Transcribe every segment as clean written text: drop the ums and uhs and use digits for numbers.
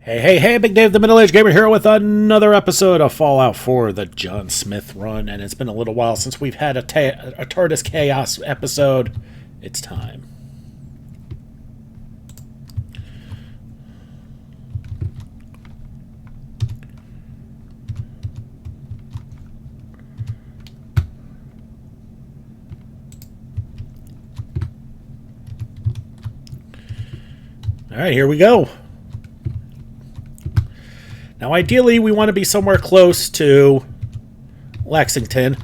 Hey, hey, hey, Big Dave, the Middle-Aged Gamer here with another episode of Fallout 4, the John Smith run, and it's been a little while since we've had a TARDIS Chaos episode. It's time. Alright, here we go. Now, ideally, we want to be somewhere close to Lexington.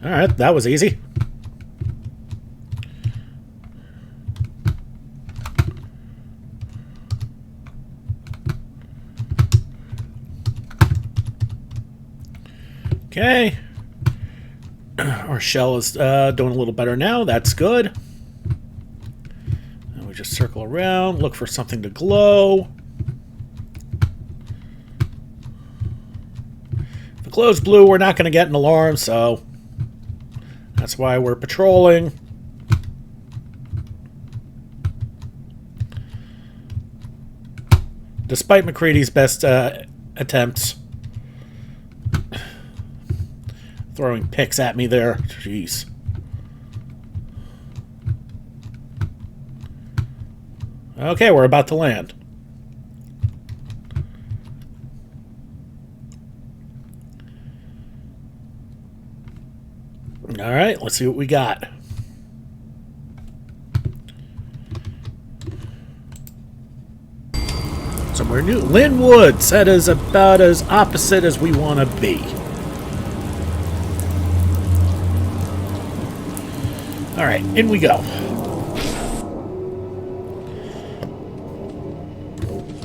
Alright, that was easy. Okay. Our shell is doing a little better now. That's good. Just circle around, look for something to glow. If it glows blue, we're not going to get an alarm, so that's why we're patrolling. Despite McCready's best attempts. Throwing picks at me there. Jeez. Okay, we're about to land. Alright, let's see what we got. Somewhere new. Lynn Woods. That is about as opposite as we want to be. Alright, in we go.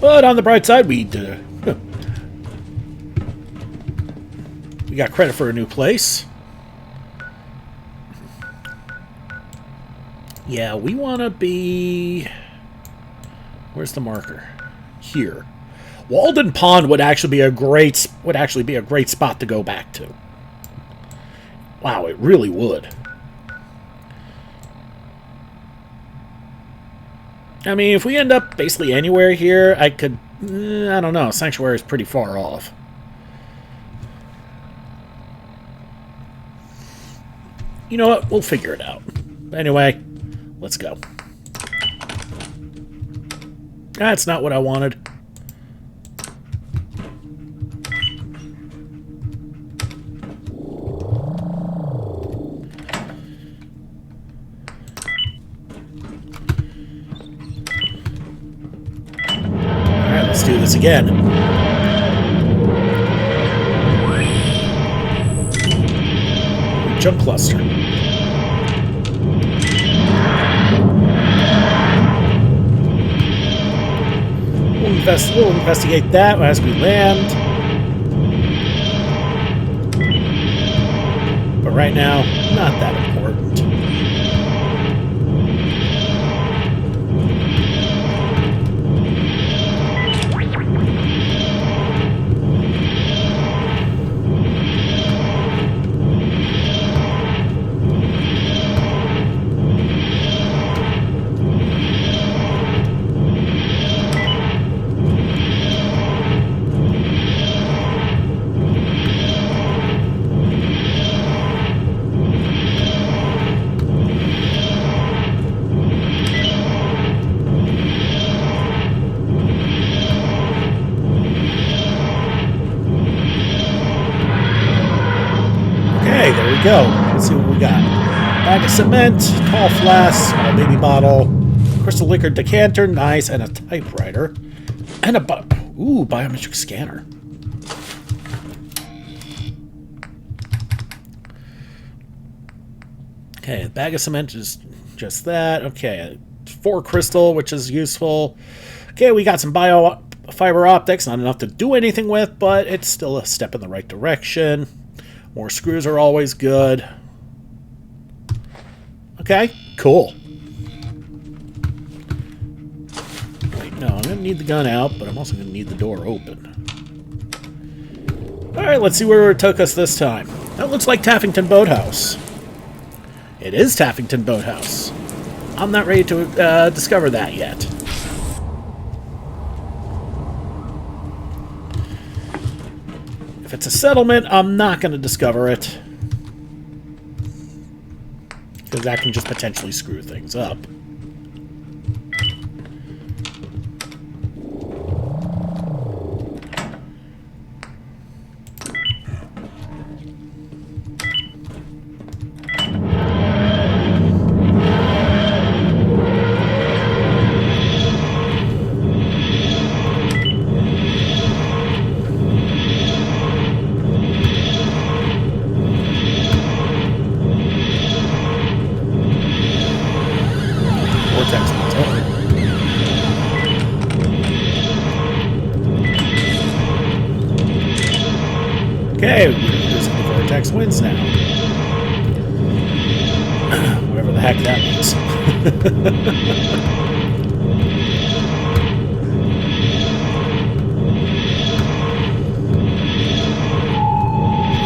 But on the bright side, we got credit for a new place. Yeah, we want to be... Where's the marker? Here. Walden Pond would actually be a great spot to go back to. Wow, it really would. I mean, if we end up basically anywhere here, I could... I don't know. Sanctuary is pretty far off. You know what? We'll figure it out. Anyway, let's go. That's not what I wanted. Let's do this again. Jump cluster. We'll investigate that as we land. But right now, not that important. There we go. Let's see what we got. Bag of cement, tall flask, small baby bottle, crystal liquor decanter, nice, and a typewriter. And a biometric scanner. Okay, the bag of cement is just that. Okay, 4 crystal, which is useful. Okay, we got some fiber optics, not enough to do anything with, but it's still a step in the right direction. More screws are always good. Okay, cool. Wait, no, I'm going to need the gun out, but I'm also going to need the door open. Alright, let's see where it took us this time. That looks like Taffington Boathouse. It is Taffington Boathouse. I'm not ready to discover that yet. If it's a settlement, I'm not going to discover it. Because that can just potentially screw things up. Okay, losing the vortex wins now. Whatever the heck that means.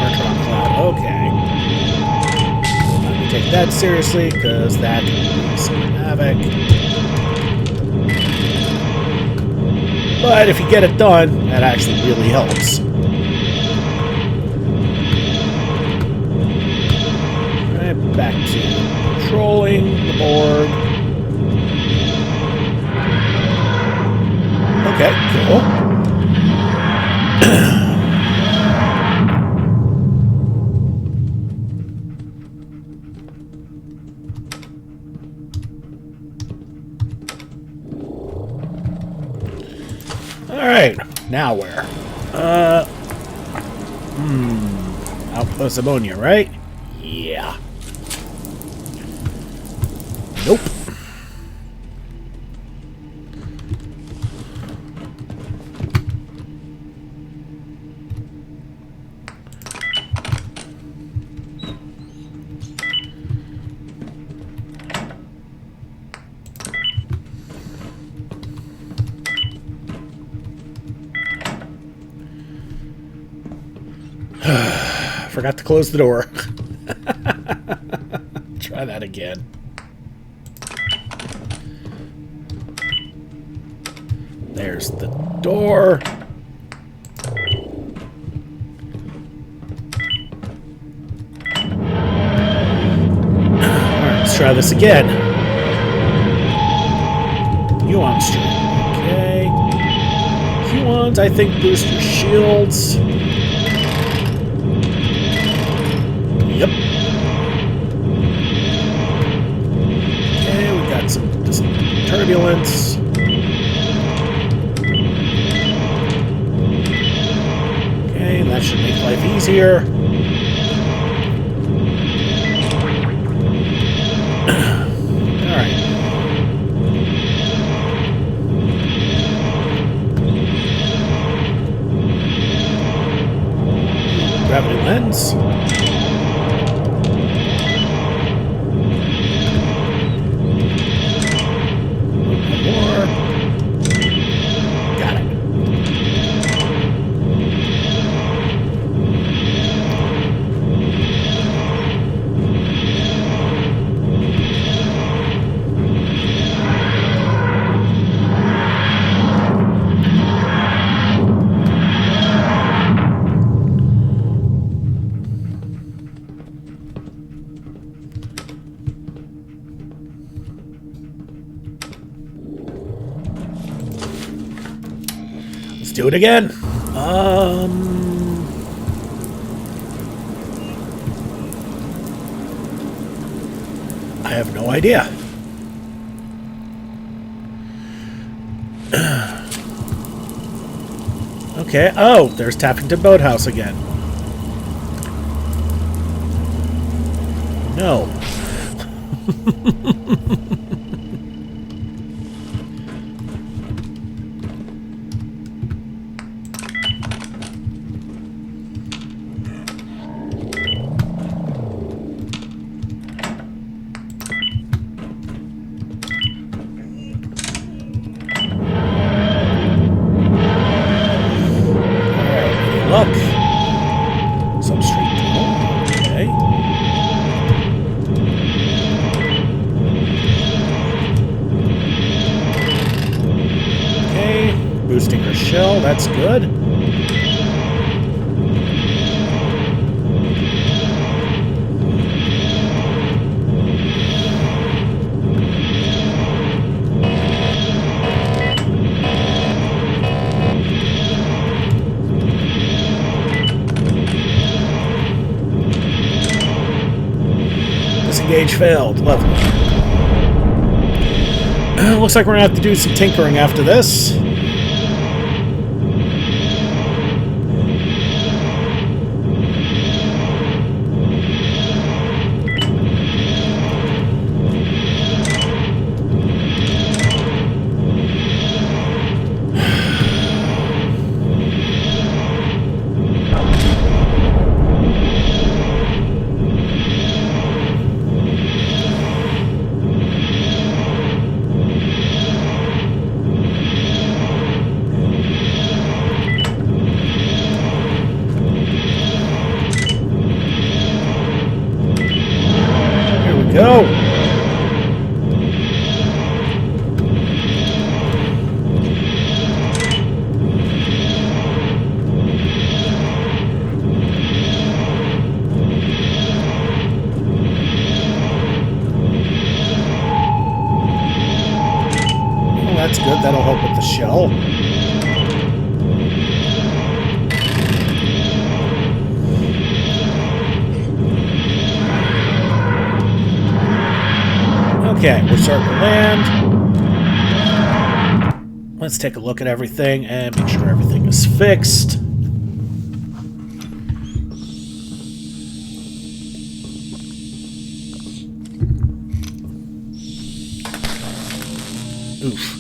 Artron Cloud, okay. Time to take that seriously, because that can wreak some havoc. But if you get it done, that actually really helps. Back to controlling the board. Okay, cool. Alright, now where? Outpost Ammonia, right? Yeah. Nope. Forgot to close the door. Try that again. There's the door. Alright, let's try this again. Yuan Stream. Okay. Q1s, I think, boost your shields. Yep. Okay, we got some turbulence. That should make life easier. Alright. Gravity lens. One more. Got it. Do it again. I have no idea. Okay. Oh, there's Taffington Boathouse again. No. that's good. Disengage failed. Lovely. Looks like we're going to have to do some tinkering after this. Go! Oh, that's good. That'll help with the shell. Okay, we're starting to land. Let's take a look at everything and make sure everything is fixed. Oof.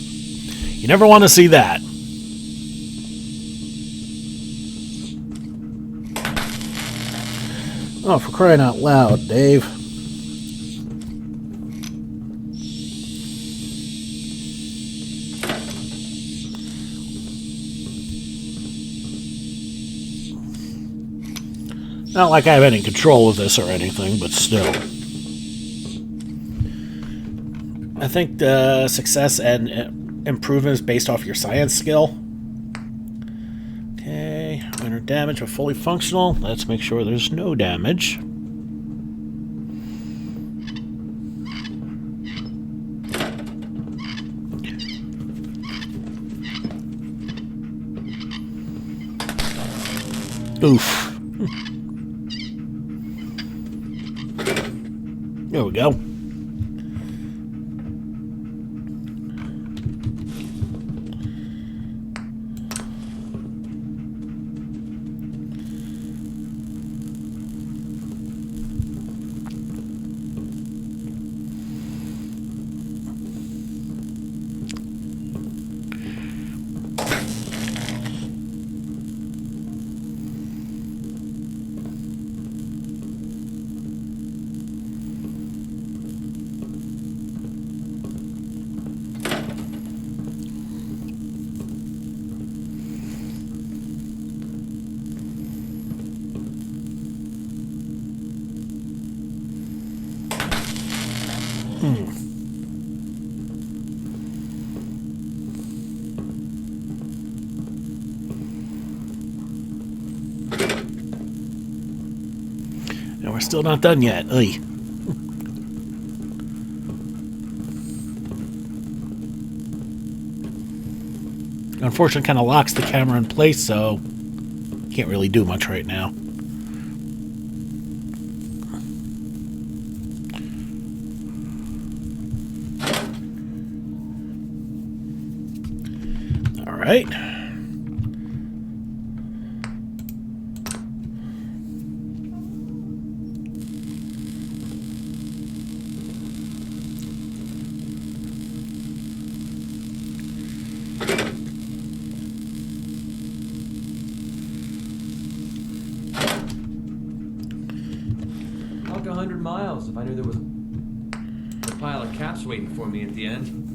You never want to see that. Oh, for crying out loud, Dave. Not like I have any control of this or anything, but still. I think the success and improvement is based off your science skill. Okay, minor damage but fully functional. Let's make sure there's no damage. Oof. There we go. And we're still not done yet. Oy. Unfortunately, kind of locks the camera in place, so can't really do much right now. All right. Walk 100 miles if I knew there was a pile of caps waiting for me at the end.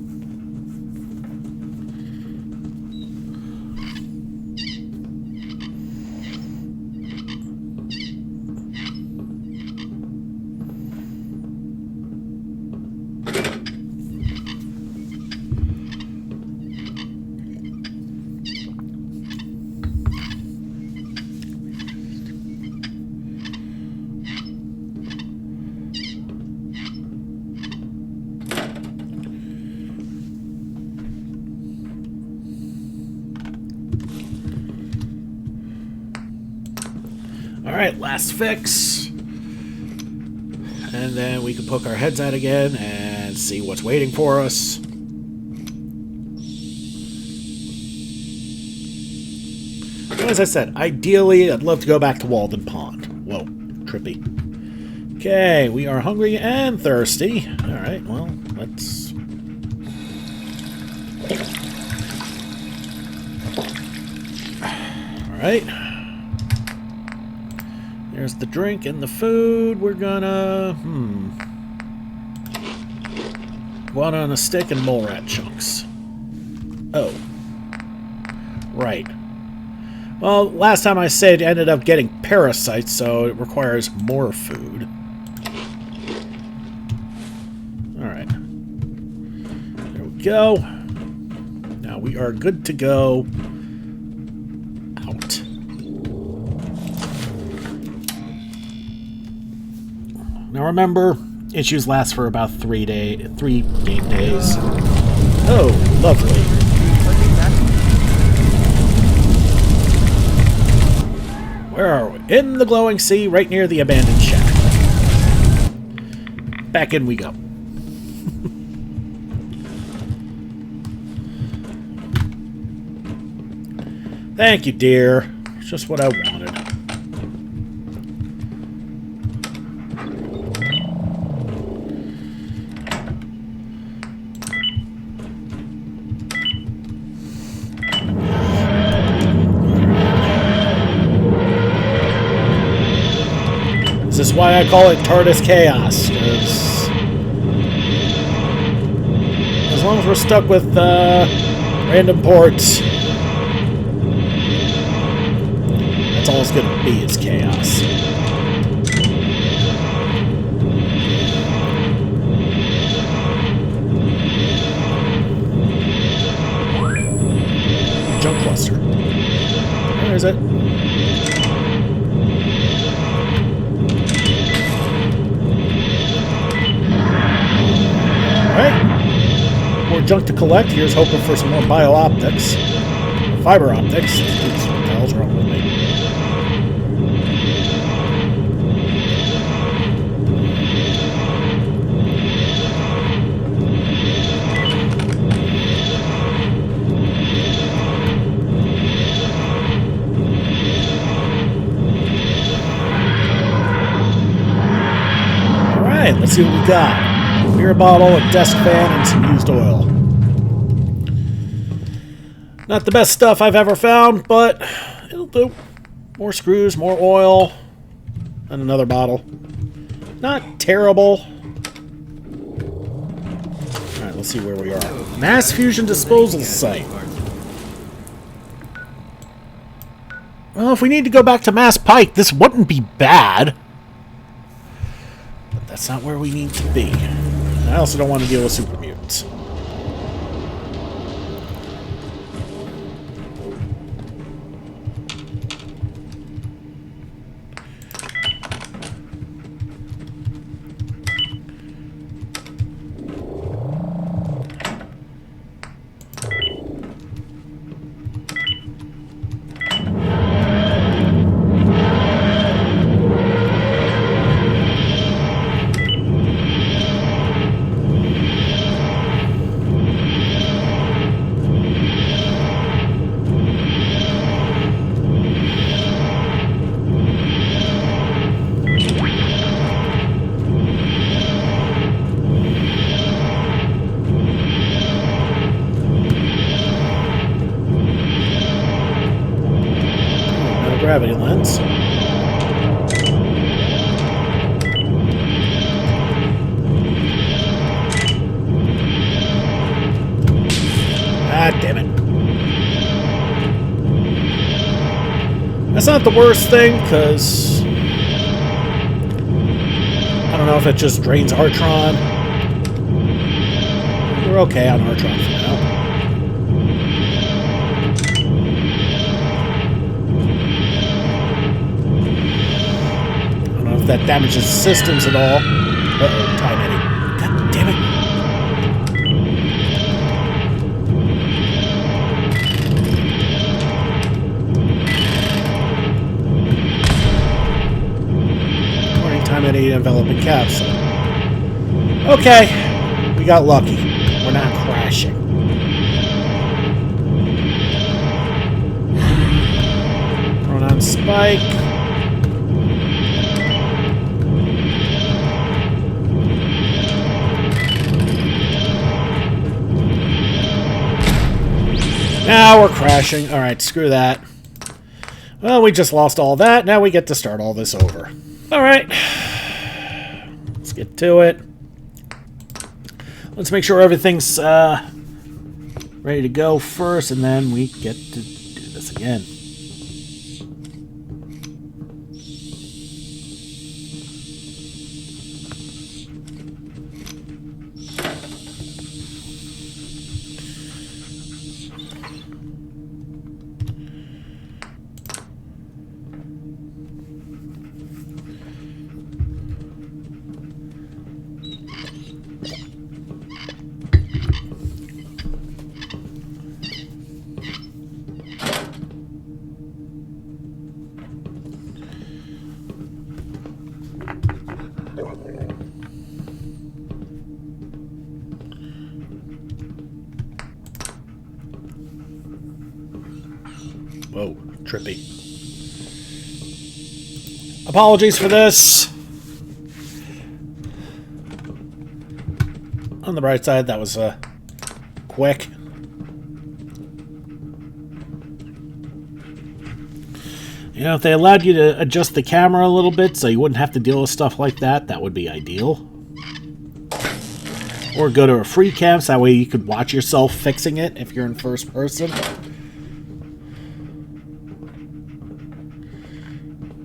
Alright, last fix. And then we can poke our heads out again and see what's waiting for us. As I said, ideally, I'd love to go back to Walden Pond. Whoa, trippy. Okay, we are hungry and thirsty. Alright, well, let's... Alright. There's the drink and the food. We're gonna... Go out on a stick and mole rat chunks. Oh. Right. Well, last time I said it ended up getting parasites, so it requires more food. Alright. There we go. Now we are good to go. Out. Now remember, issues last for about 3 game days. Oh, lovely. Where are we? In the glowing sea, right near the abandoned shack. Back in we go. Thank you, dear. It's just what I wanted. This is why I call it TARDIS Chaos, 'cause as long as we're stuck with random ports, that's all it's gonna be, is chaos. Junk cluster. Where is it? More junk to collect. Here's hoping for some more bio-optics. Fiber optics. Oops, what the hell's wrong with me? Alright, let's see what we got. Beer bottle, a desk fan, and some used oil. Not the best stuff I've ever found, but it'll do. More screws, more oil, and another bottle. Not terrible. Alright, let's see where we are. Mass fusion disposal site. Well, if we need to go back to Mass Pike, this wouldn't be bad. But that's not where we need to be. I also don't want to deal with super mutants. Gravity lens. Ah, damn it. That's not the worst thing, because I don't know if it just drains Artron. We're okay on Artron for now. That damages systems at all. Uh-oh, time eddy. God damn it. eliminate enveloping capsule. Okay, we got lucky. We're not crashing. Run on Spike. Now we're crashing. Alright, screw that. Well, we just lost all that. Now we get to start all this over. Alright. Let's get to it. Let's make sure everything's ready to go first, and then we get to do this again. Whoa, trippy. Apologies for this. On the bright side, that was quick. You know, if they allowed you to adjust the camera a little bit so you wouldn't have to deal with stuff like that, that would be ideal. Or go to a free cam so that way you could watch yourself fixing it if you're in first person.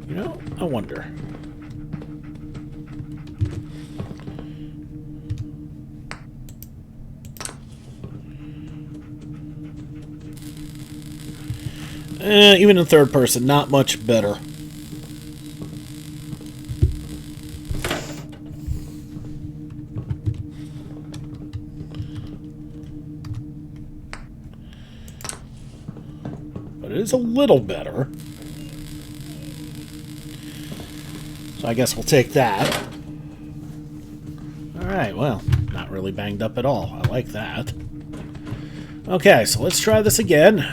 You know, I wonder. Even in third person, not much better. But it is a little better. So I guess we'll take that. Alright, well, not really banged up at all. I like that. Okay, so let's try this again.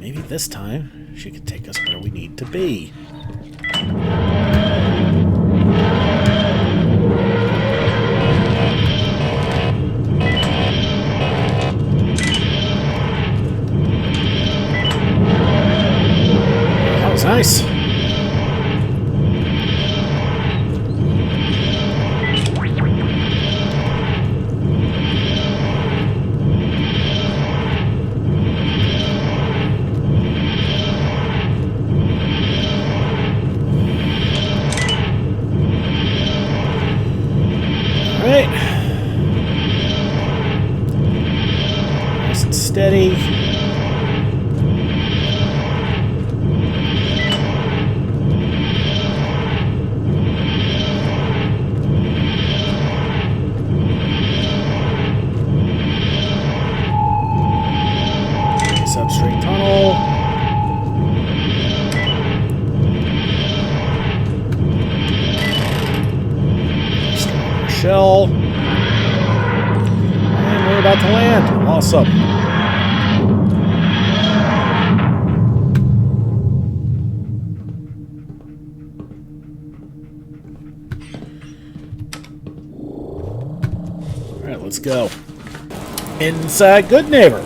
Maybe this time she could take us where we need to be. That was nice. Alright. Nice and steady. Substrate tunnel. Shell. And we're about to land. Awesome. Alright, let's go. Inside Good Neighbor.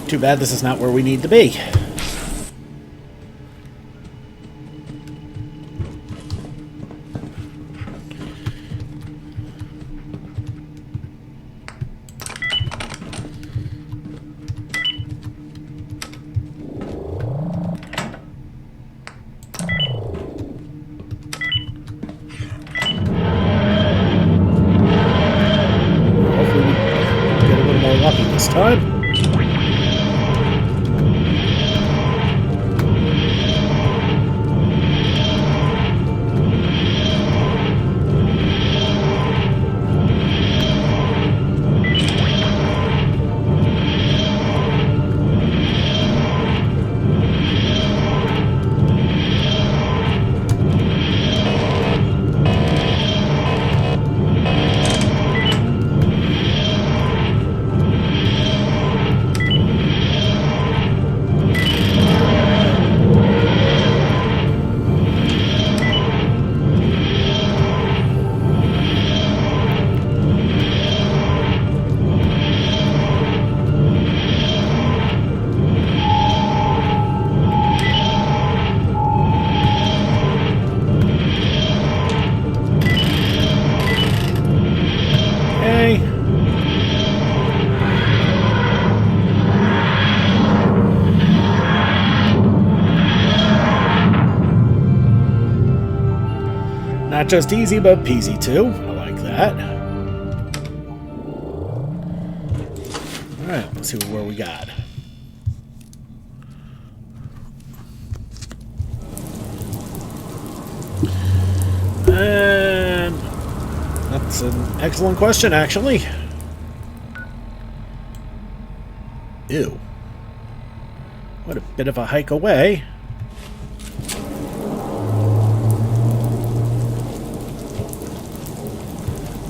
Too bad this is not where we need to be. Hopefully we get a little more lucky this time. Not just easy, but peasy too. I like that. Alright, let's see where we got. And that's an excellent question, actually. Ew. What a bit of a hike away.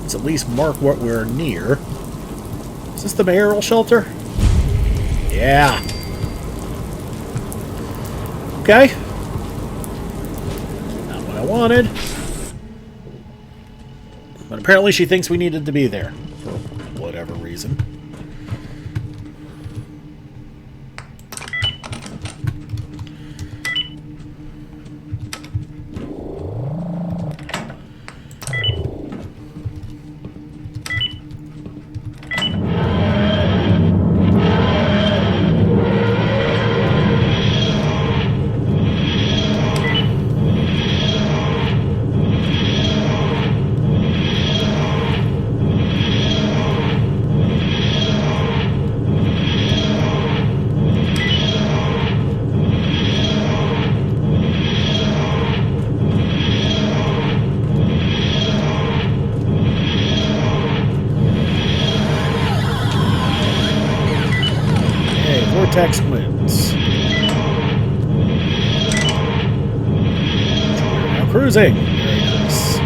Let's at least mark what we're near. Is this the mayoral shelter? Yeah. Okay. Not what I wanted. But apparently she thinks we needed to be there. For whatever reason. Vortex winds. We're now cruising. Very nice.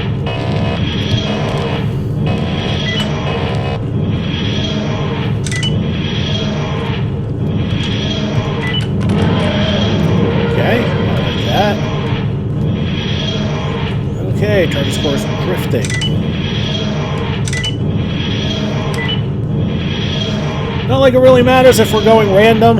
Okay, I like that. Okay, TARDIS course drifting. Not like it really matters if we're going random.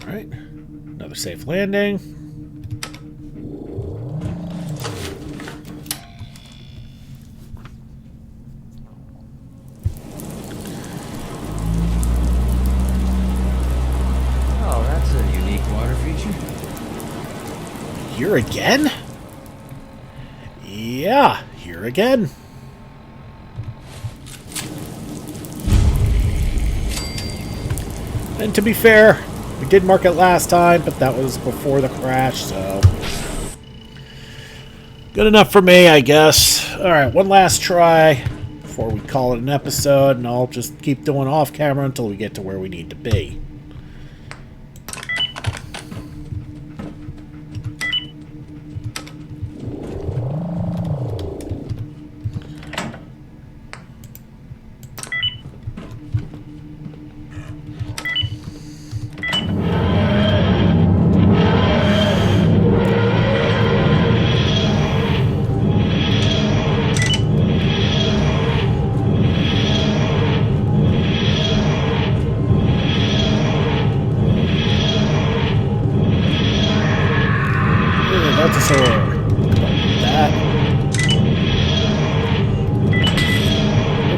Alright. Another safe landing. Here again? Yeah, here again. And to be fair, we did mark it last time, but that was before the crash, so... good enough for me, I guess. Alright, one last try before we call it an episode, and I'll just keep doing off-camera until we get to where we need to be.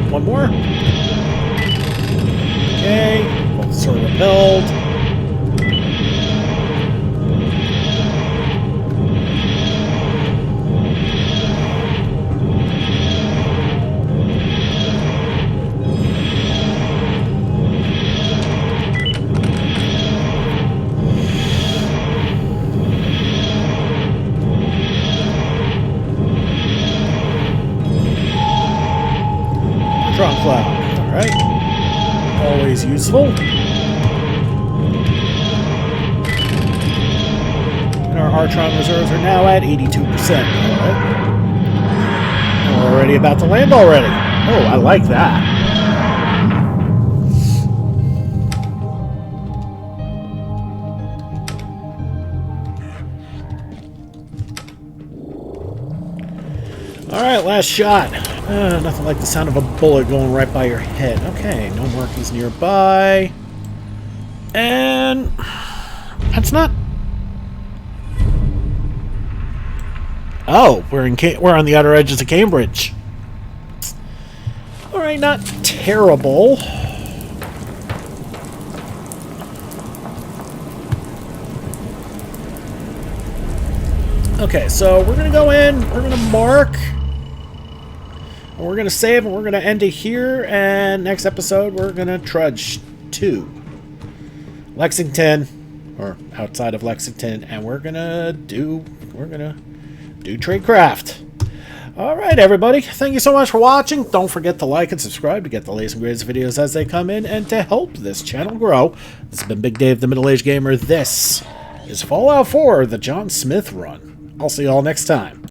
One more. Okay, both sort of repelled. Drop cloud. Alright. Always useful. And our Artron reserves are now at 82%. Alright. And we're already about to land already. Oh, I like that. Alright, last shot. Nothing like the sound of a bullet going right by your head. Okay, no markings nearby. And... that's not... oh, we're on the outer edges of Cambridge. Alright, not terrible. Okay, so we're going to go in, we're going to mark, and we're going to save, and we're going to end it here, and next episode we're going to trudge to Lexington, or outside of Lexington, and we're going to do tradecraft. Alright, everybody, thank you so much for watching. Don't forget to like and subscribe to get the latest and greatest videos as they come in, and to help this channel grow. This has been Big Dave, the Middle-Aged Gamer. This is Fallout 4, the John Smith run. I'll see you all next time.